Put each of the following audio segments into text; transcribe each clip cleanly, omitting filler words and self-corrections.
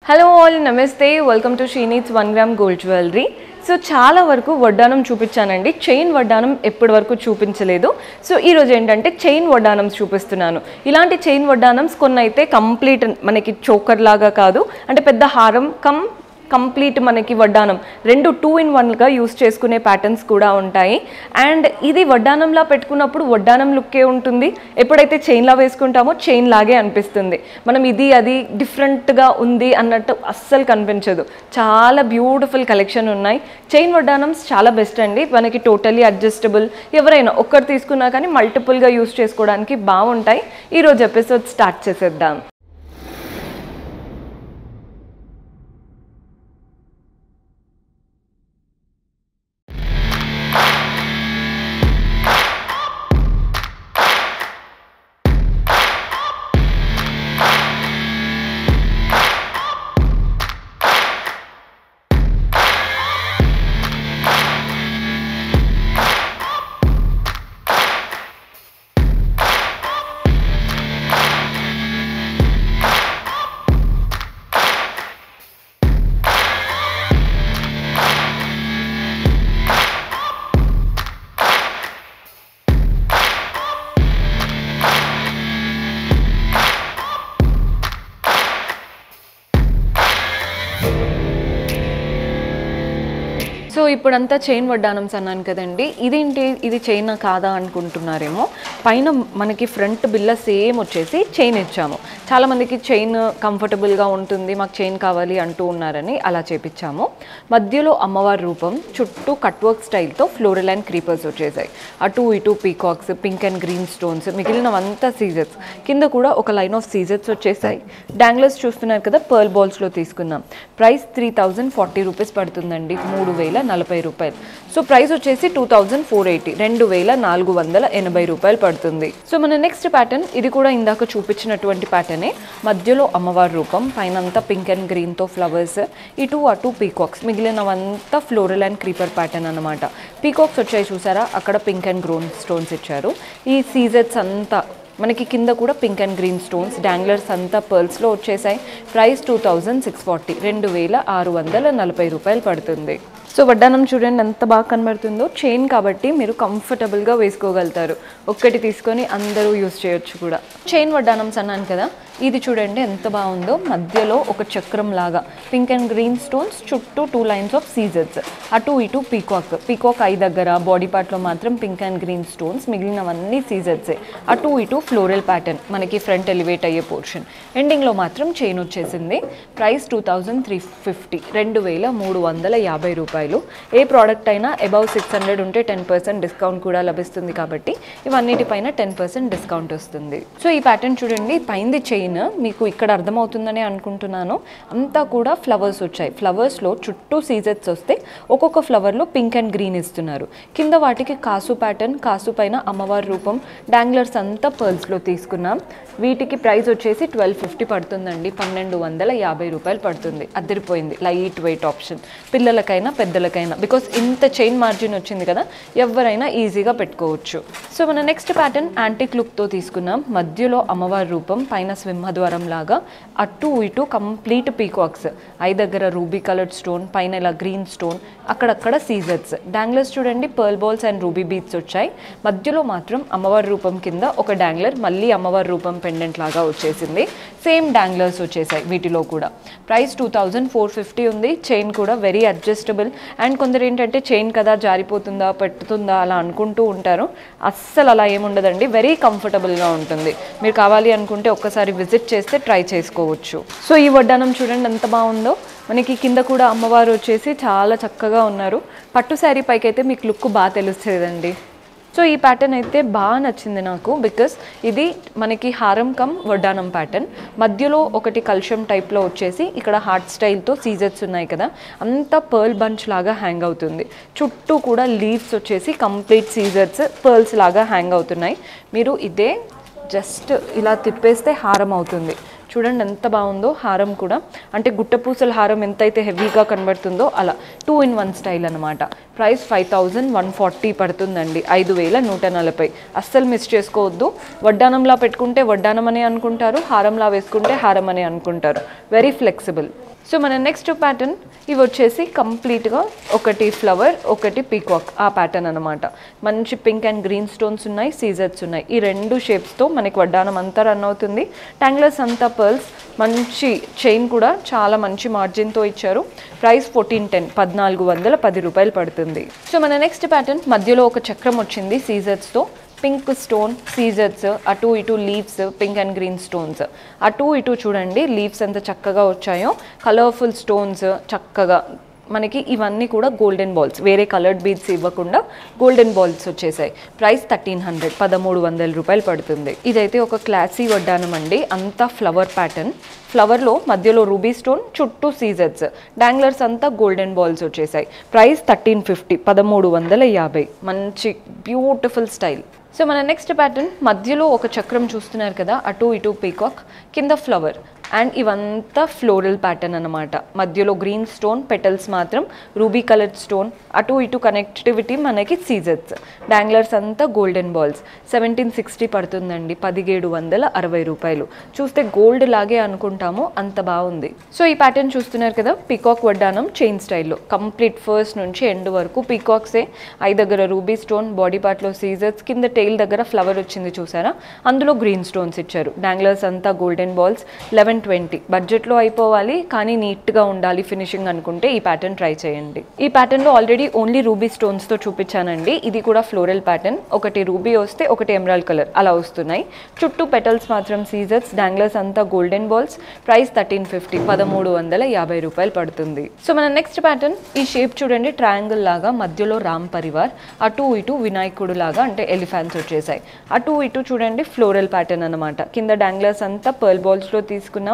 Hello all నమస్తే welcome to Sreeniths 1 gram gold jewellery. So చాలా వరకు వడ్డానం చూపించానండి, చైన్ వడ్డానం ఎప్పటి వరకు చూపించలేదు. సో ఈరోజు ఏంటంటే చైన్ వడ్డానమ్స్ చూపిస్తున్నాను. ఇలాంటి చైన్ వడ్డానమ్స్ కొన్ని అయితే కంప్లీట్ మనకి చోకర్ లాగా కాదు, అంటే పెద్ద హారం కంప్లీట్ మనకి వడ్డానం రెండు 2 in 1గా యూస్ చేసుకునే ప్యాటర్న్స్ కూడా ఉంటాయి. అండ్ ఇది వడ్డానంలా పెట్టుకున్నప్పుడు వడ్డానం లుక్కే ఉంటుంది, ఎప్పుడైతే చైన్లా వేసుకుంటామో చైన్ లాగే అనిపిస్తుంది. మనం ఇది అది డిఫరెంట్గా ఉంది అన్నట్టు అస్సలు కనిపించదు. చాలా బ్యూటిఫుల్ కలెక్షన్ ఉన్నాయి. చైన్ వడ్డానమ్స్ చాలా బెస్ట్ అండి, మనకి టోటలీ అడ్జస్టబుల్, ఎవరైనా ఒక్కరు తీసుకున్నా కానీ మల్టిపుల్గా యూస్ చేసుకోవడానికి బాగుంటాయి. ఈరోజు ఎపిసోడ్ స్టార్ట్ చేసేద్దాం. సో ఇప్పుడంతా చైన్ వడ్డానమ్స్ అన్నాను కదండి, ఇదేంటి ఇది చైన్ కాదా అనుకుంటున్నారేమో. పైన మనకి ఫ్రంట్ బిల్ల సేమ్ వచ్చేసి చైన్ ఇచ్చాము. చాలామందికి చైన్ కంఫర్టబుల్గా ఉంటుంది, మాకు చైన్ కావాలి అంటూ ఉన్నారని అలా చేపించాము. మధ్యలో అమ్మవారి రూపం, చుట్టూ కట్ వర్క్ స్టైల్తో ఫ్లోరల్ అండ్ క్రీపర్స్ వచ్చేసాయి. అటు ఇటు peacocks, pink and green stones, మిగిలినవంతా సీజర్స్, కింద కూడా ఒక లైన్ ఆఫ్ సీజర్స్ వచ్చేసాయి. డాంగ్లర్స్ చూస్తున్నారు కదా, పర్ల్ బాల్స్లో తీసుకున్నాం. ప్రైస్ 3040 రూపీస్ పడుతుందండి, 3040 రూపాయలు. సో ప్రైస్ వచ్చేసి 2480, 2480 రూపాయలు పడుతుంది. సో మన నెక్స్ట్ ప్యాటర్న్, ఇది కూడా ఇందాక చూపించినటువంటి ప్యాటర్నే. మధ్యలో అమ్మవారి రూపం, పైన అంతా పింక్ అండ్ గ్రీన్తో ఫ్లవర్స్, ఇటు అటు పీకాక్స్, మిగిలినవంతా ఫ్లోరల్ అండ్ క్రీపర్ ప్యాటర్న్ అనమాట. పీకాక్స్ వచ్చాయి చూసారా, అక్కడ పింక్ అండ్ గ్రోన్ స్టోన్స్ ఇచ్చారు. ఈ సీజర్స్ అంతా మనకి కింద కూడా pink and green stones, danglers అంతా పర్ల్స్లో వచ్చేసాయి. ప్రైస్ 2640, 2640 రూపాయలు పడుతుంది. సో వడ్డానం చూడండి ఎంత బాగా కనబడుతుందో, చైన్ కాబట్టి మీరు కంఫర్టబుల్గా వేసుకోగలుగుతారు. ఒక్కటి తీసుకొని అందరూ యూస్ చేయొచ్చు కూడా. చైన్ వడ్డానమ్స్ అన్నాను కదా, ఇది చూడండి ఎంత బాగుందో. మధ్యలో ఒక చక్రం లాగా పింక్ అండ్ గ్రీన్ స్టోన్స్, చుట్టూ 2 లైన్స్ ఆఫ్ సీజర్స్, అటు ఇటు పీకాక్ ఐ దగ్గర బాడీ పార్ట్లో మాత్రం పింక్ అండ్ గ్రీన్ స్టోన్స్, మిగిలినవన్నీ సీజర్సే. అటు ఇటు ఫ్లోరల్ ప్యాటర్న్, మనకి ఫ్రంట్ ఎలివేట్ అయ్యే పోర్షన్, ఎండింగ్లో మాత్రం చైన్ వచ్చేసింది. ప్రైస్ 2350, 2350 రూపాయలు. ఏ ప్రోడక్ట్ అయినా అబౌవ్ 600 ఉంటే 10% డిస్కౌంట్ కూడా లభిస్తుంది, కాబట్టి ఇవన్నిటిపైన 10% డిస్కౌంట్ వస్తుంది. సో ఈ ప్యాటర్న్ చూడండి, పైంది చైన్ మీకు ఇక్కడ అర్థమవుతుందని అనుకుంటున్నాను. అంతా కూడా ఫ్లవర్స్ వచ్చాయి. ఫ్లవర్స్లో చుట్టూ సీజర్స్ వస్తే ఒక్కొక్క ఫ్లవర్లో పింక్ అండ్ గ్రీన్ ఇస్తున్నారు. కింద వాటికి కాసు ప్యాటర్న్, కాసు పైన అమ్మవారి రూపం, డాంగ్లర్స్ అంతా పర్ల్స్లో తీసుకున్నాం. వీటికి ప్రైస్ వచ్చేసి 1250 పడుతుందండి, 1250 రూపాయలు పడుతుంది. అద్దరిపోయింది, లైట్ వెయిట్ ఆప్షన్, పిల్లలకైనా పెద్దలకైనా, బికాస్ ఇంత చైన్ మార్జిన్ వచ్చింది కదా, ఎవరైనా ఈజీగా పెట్టుకోవచ్చు. సో మన నెక్స్ట్ ప్యాటర్న్ యాంటిక్ లుక్తో తీసుకున్నాం. మధ్యలో అమ్మవారి రూపం, పైన సింహద్వారం లాగా, అటు ఇటు కంప్లీట్ పీకాక్స్, ఐ దగ్గర రూబీ కలర్డ్ స్టోన్, పైన ఇలా గ్రీన్ స్టోన్, అక్కడక్కడ సీజర్స్, డాంగ్లర్స్ చూడండి pearl balls and ruby beads వచ్చాయి. మధ్యలో మాత్రం అమ్మవారి రూపం కింద ఒక డాంగ్లర్, మళ్ళీ అమ్మవారి రూపం పెండెంట్ లాగా వచ్చేసింది. సేమ్ డాంగ్లర్స్ వచ్చేసాయి వీటిలో కూడా. ప్రైస్ 2450 ఉంది. చైన్ కూడా వెరీ అడ్జస్టబుల్. అండ్ కొందరు ఏంటంటే చైన్ కదా జారిపోతుందా పెట్టుతుందా అలా అనుకుంటూ ఉంటారు. అస్సలు అలా ఏముండదండి, వెరీ కంఫర్టబుల్గా ఉంటుంది. మీరు కావాలి అనుకుంటే ఒక్కసారి విజిట్ చేస్తే ట్రై చేసుకోవచ్చు. సో ఈ వడ్డానం చూడండి ఎంత బాగుందో. మనకి కింద కూడా అమ్మవారు వచ్చేసి చాలా చక్కగా ఉన్నారు. పట్టు శారీ పైకి అయితే మీకు లుక్ బాగా తెలుస్తుందండి. సో ఈ ప్యాటర్న్ అయితే బాగా నచ్చింది నాకు, బికాస్ ఇది మనకి హారం కమ్ వడ్డానం ప్యాటర్న్. మధ్యలో ఒకటి కల్షం టైప్లో వచ్చేసి ఇక్కడ హార్ట్ స్టైల్తో సీజర్స్ ఉన్నాయి కదా, అంతా పర్ల్ బంచ్ లాగా హ్యాంగ్ అవుతుంది. చుట్టూ కూడా లీవ్స్ వచ్చేసి కంప్లీట్ సీజర్స్ పర్ల్స్ లాగా హ్యాంగ్ అవుతున్నాయి. మీరు ఇదే జస్ట్ ఇలా తిప్పేస్తే హారం అవుతుంది. చూడండి ఎంత బాగుందో హారం కూడా, అంటే గుట్టపూసల హారం ఎంతైతే హెవీగా కనబడుతుందో అలా 2 in 1 స్టైల్ అనమాట. ప్రైస్ 5140 పడుతుందండి, 5140. అస్సలు మిస్ చేసుకోవద్దు. వడ్డానంలా పెట్టుకుంటే వడ్డానం అని అనుకుంటారు, హారంలా వేసుకుంటే హారం అని అనుకుంటారు. Very flexible. సో మన నెక్స్ట్ ప్యాటర్న్ ఇవి వచ్చేసి కంప్లీట్గా ఒకటి ఫ్లవర్ ఒకటి పీకాక్ ఆ ప్యాటర్న్ అనమాట. మంచి పింక్ అండ్ గ్రీన్ స్టోన్స్ ఉన్నాయి, సీజర్స్ ఉన్నాయి. ఈ రెండు షేప్స్తో మనకి వడ్డానం అంతా రన్ అవుతుంది. ట్యాంగ్లర్స్ అంతా పర్ల్స్, మంచి చైన్ కూడా చాలా మంచి మార్జిన్తో ఇచ్చారు. ప్రైస్ 1410 1410 రూపాయలు పడుతుంది. సో మన నెక్స్ట్ ప్యాటర్న్ మధ్యలో ఒక చక్రం వచ్చింది సీజర్స్తో. పింక్ స్టోన్ సీజర్స్, అటు ఇటు leaves, pink and green stones, అటు ఇటు చూడండి లీవ్స్ ఎంత చక్కగా వచ్చాయో, కలర్ఫుల్ స్టోన్స్ చక్కగా మనకి ఇవన్నీ కూడా గోల్డెన్ బాల్స్, వేరే కలర్డ్ బీడ్స్ ఇవ్వకుండా గోల్డెన్ బాల్స్ వచ్చేసాయి. ప్రైస్ 1300 1300 రూపాయలు పడుతుంది. ఇదైతే ఒక క్లాసీ వడ్డానం అండి, అంతా ఫ్లవర్ ప్యాటర్న్. ఫ్లవర్లో మధ్యలో రూబీ స్టోన్, చుట్టూ సీజర్స్, డాంగ్లర్స్ అంతా గోల్డెన్ బాల్స్ వచ్చేసాయి. ప్రైస్ 1350 1350. మంచి బ్యూటిఫుల్ స్టైల్. సో మన నెక్స్ట్ ప్యాటర్న్ మధ్యలో ఒక చక్రం చూస్తున్నారు కదా, అటు ఇటు పీకాక్, కింద ఫ్లవర్ అండ్ ఇవంతా ఫ్లోరల్ ప్యాటర్న్ అనమాట. మధ్యలో గ్రీన్ స్టోన్, పెటల్స్ మాత్రం రూబీ కలర్డ్ స్టోన్, అటు ఇటు కనెక్టివిటీ మనకి సీజర్స్, డాంగ్లర్స్ అంతా గోల్డెన్ బాల్స్. 1760 పడుతుందండి, 1760 రూపాయలు. చూస్తే గోల్డ్ లాగే అనుకుంటాము, అంత బాగుంది. సో ఈ ప్యాటర్న్ చూస్తున్నారు కదా, పీకాక్ వడ్డానం చైన్ స్టైల్లో కంప్లీట్ ఫస్ట్ నుంచి ఎండ్ వరకు పీకాక్సే. ఐ దగ్గర రూబీ స్టోన్, బాడీ పార్ట్లో సీజర్స్, కింద టెయిల్ దగ్గర ఫ్లవర్ వచ్చింది చూసారా, అందులో గ్రీన్ స్టోన్స్ ఇచ్చారు. డాంగ్లర్స్ అంతా గోల్డెన్ బాల్స్. 1120 బడ్జెట్లో అయిపోవాలి కానీ నీట్గా ఉండాలి ఫినిషింగ్ అనుకుంటే ఈ ప్యాటర్న్ ట్రై చేయండి. ఈ ప్యాటర్న్లో ఆల్రెడీ ఓన్లీ రూబీ స్టోన్స్తో చూపించానండి. ఇది కూడా ఫ్లోరల్ ప్యాటర్న్, ఒకటి రూబీ వస్తే ఒకటి ఎమరాల్డ్ కలర్ అలా వస్తున్నాయి. చుట్టూ పెటల్స్ మాత్రం సీజర్స్, డాంగ్లర్స్ అంతా గోల్డెన్ బాల్స్. ప్రైస్ 1350 1350 రూపాయలు పడుతుంది. సో మన నెక్స్ట్ ప్యాటర్న్ ఈ షేప్ చూడండి, ట్రయాంగిల్ లాగా, మధ్యలో రామ్ పరివార్, అటు ఇటు వినాయకుడు లాగా అంటే ఎలిఫెంట్స్ వచ్చేసాయి. అటు ఇటు చూడండి ఫ్లోరల్ ప్యాటర్న్ అనమాట. కింద డాంగ్లర్స్ అంతా పర్ల్ బాల్స్లో తీసుకున్నాం,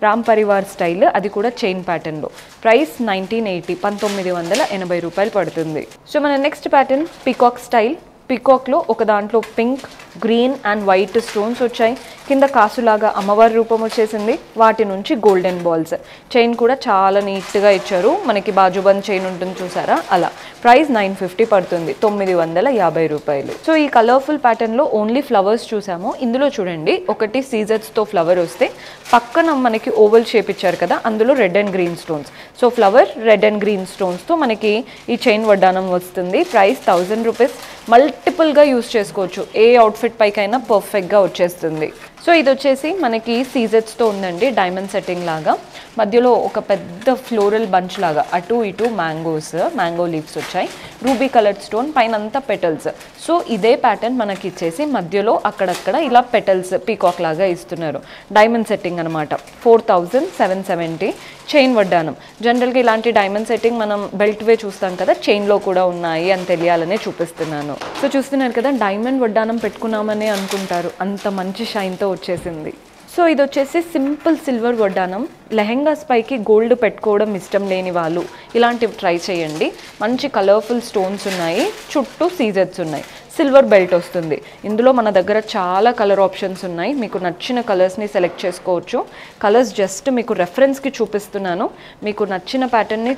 రామ్ పరివార్ స్టైల్, అది కూడా చైన్ ప్యాటర్న్లో. ప్రైస్ 1980 1980 రూపాయలు పడుతుంది. సో మన నెక్స్ట్ ప్యాటర్న్ పీకాక్ స్టైల్. పీకాక్లో ఒక దాంట్లో pink, green and white stones వచ్చాయి. కింద కాసులాగా అమ్మవారి రూపం వచ్చేసింది, వాటి నుంచి గోల్డెన్ బాల్స్. చైన్ కూడా చాలా నీట్గా ఇచ్చారు, మనకి బాజుబంద్ చైన్ ఉంటుంది చూసారా అలా. ప్రైస్ 950 పడుతుంది, 950 రూపాయలు. సో ఈ కలర్ఫుల్ ప్యాటర్న్లో ఓన్లీ ఫ్లవర్స్ చూసాము. ఇందులో చూడండి ఒకటి సీజర్స్తో ఫ్లవర్ వస్తే పక్కన మనకి ఓవల్ షేప్ ఇచ్చారు కదా, అందులో red and green stones. So flower red and green స్టోన్స్తో మనకి ఈ చైన్ వడ్డానం వస్తుంది. Price 1000 rupees. మల్టిపుల్గా యూస్ చేసుకోవచ్చు, ఏ అవుట్ఫిట్ పైకైనా పర్ఫెక్ట్గా వచ్చేస్తుంది. సో ఇది వచ్చేసి మనకి సీజర్స్తో ఉందండి, డైమండ్ సెట్టింగ్ లాగా. మధ్యలో ఒక పెద్ద ఫ్లోరల్ బంచ్ లాగా, అటు ఇటు మ్యాంగో లీవ్స్ వచ్చాయి. రూబీ కలర్డ్ స్టోన్, పైన అంతా పెటల్స్. సో ఇదే ప్యాటర్న్ మనకి ఇచ్చేసి మధ్యలో అక్కడక్కడ ఇలా పెటల్స్ పీకాక్ లాగా ఇస్తున్నారు. డైమండ్ సెట్టింగ్ అనమాట. 4770 చైన్ వడ్డానం. జనరల్గా ఇలాంటి డైమండ్ సెట్టింగ్ మనం బెల్ట్ వే చూస్తాం కదా, చైన్లో కూడా ఉన్నాయి అని తెలియాలనే చూపిస్తున్నాను. సో చూస్తున్నారు కదా, డైమండ్ వడ్డానం పెట్టుకున్నామనే అనుకుంటారు, అంత మంచి షైన్తో వచ్చేసింది. సో ఇది వచ్చేసి సింపుల్ సిల్వర్ వడ్డానం. లెహెంగాస్ పైకి గోల్డ్ పెట్టుకోవడం ఇష్టం లేని వాళ్ళు ఇలాంటివి ట్రై చేయండి. మంచి కలర్ఫుల్ స్టోన్స్ ఉన్నాయి, చుట్టూ సీజర్స్ ఉన్నాయి, సిల్వర్ బెల్ట్ వస్తుంది. ఇందులో మన దగ్గర చాలా కలర్ ఆప్షన్స్ ఉన్నాయి, మీకు నచ్చిన కలర్స్ని సెలెక్ట్ చేసుకోవచ్చు. కలర్స్ జస్ట్ మీకు రెఫరెన్స్కి చూపిస్తున్నాను, మీకు నచ్చిన ప్యాటర్న్ని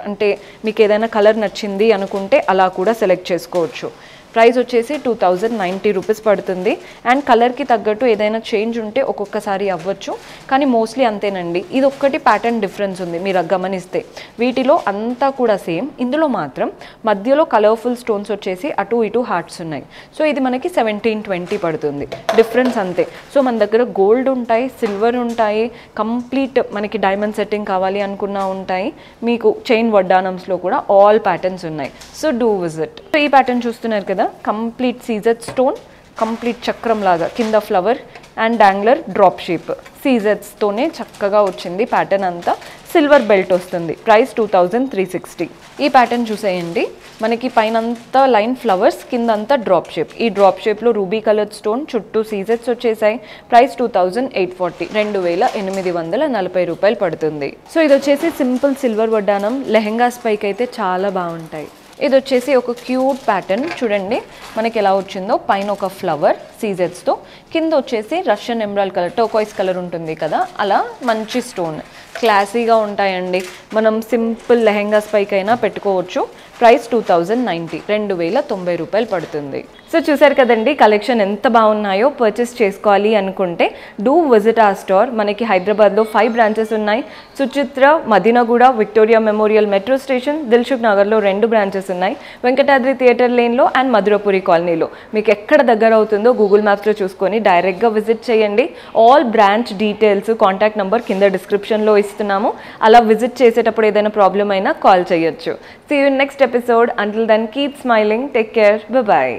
అంటే మీకు ఏదైనా కలర్ నచ్చింది అనుకుంటే అలా కూడా సెలెక్ట్ చేసుకోవచ్చు. ప్రైస్ వచ్చేసి 2090 రూపీస్ పడుతుంది. అండ్ కలర్కి తగ్గట్టు ఏదైనా చేంజ్ ఉంటే ఒక్కొక్కసారి అవ్వచ్చు, కానీ మోస్ట్లీ అంతేనండి. ఇది ఒక్కటి ప్యాటర్న్ డిఫరెన్స్ ఉంది మీరు గమనిస్తే, వీటిలో అంతా కూడా సేమ్. ఇందులో మాత్రం మధ్యలో కలర్ఫుల్ స్టోన్స్ వచ్చేసి అటు ఇటు హార్ట్స్ ఉన్నాయి. సో ఇది మనకి 1720 పడుతుంది, డిఫరెన్స్ అంతే. సో మన దగ్గర గోల్డ్ ఉంటాయి, సిల్వర్ ఉంటాయి, కంప్లీట్ మనకి డైమండ్ సెట్టింగ్ కావాలి అనుకున్నా ఉంటాయి. మీకు చైన్ వడ్డానమ్స్లో కూడా ఆల్ ప్యాటర్న్స్ ఉన్నాయి. So do visit. సో ఈ ప్యాటర్న్ చూస్తున్నారు కదా, కంప్లీట్ సీజర్ స్టోన్, కంప్లీట్ చక్రం లాగా, కింద ఫ్లవర్ అండ్ డాంగ్లర్ డ్రాప్ షేప్, సీజర్స్తోనే చక్కగా వచ్చింది ప్యాటర్న్ అంతా. సిల్వర్ బెల్ట్ వస్తుంది. ప్రైస్ 2360. ఈ ప్యాటర్న్ చూసేయండి, మనకి పైనంతా లైన్ ఫ్లవర్స్, కిందంతా డ్రాప్ షేప్. ఈ డ్రాప్ షేప్లో రూబీ కలర్ స్టోన్, చుట్టూ సీజర్స్ వచ్చేసాయి. ప్రైస్ 2840 2840 రూపాయలు పడుతుంది. సో ఇది వచ్చేసి సింపుల్ సిల్వర్ వడ్డానం, లెహెంగాస్ పైకి అయితే చాలా బాగుంటాయి. ఇది వచ్చేసి ఒక క్యూట్ ప్యాటర్న్ చూడండి, మనకి ఎలా వచ్చిందో. పైన ఒక ఫ్లవర్ సీజర్స్తో, కింద వచ్చేసి Russian emerald colour, turquoise colour ఉంటుంది కదా, అలా మంచి స్టోన్, క్లాసీగా ఉంటాయండి. మనం సింపుల్ లెహెంగాస్ పైకైనా పెట్టుకోవచ్చు. ప్రైస్ 2090, 2090 రూపాయలు పడుతుంది. సో చూసారు కదండి కలెక్షన్ ఎంత బాగున్నాయో. పర్చేస్ చేసుకోవాలి అనుకుంటే డూ విజిట్ ఆ స్టోర్. మనకి హైదరాబాద్లో 5 బ్రాంచెస్ ఉన్నాయి. Suchitra, Madinaguda, Victoria memorial metro station, Dilsukh నగర్లో 2 బ్రాంచెస్ ఉన్నాయి. వెంకటాద్రి థియేటర్ లేన్లో అండ్ మధురపురి కాలనీలో. మీకు ఎక్కడ దగ్గర అవుతుందో గూగుల్ మ్యాప్స్లో చూసుకొని డైరెక్ట్గా విజిట్ చేయండి. All branch details, contact number కింద డిస్క్రిప్షన్లో ఇస్తున్నాము. అలా విజిట్ చేసేటప్పుడు ఏదైనా ప్రాబ్లం అయినా కాల్ చేయొచ్చు. See you in next episode. Until then, keep smiling. Take care. Bye-bye.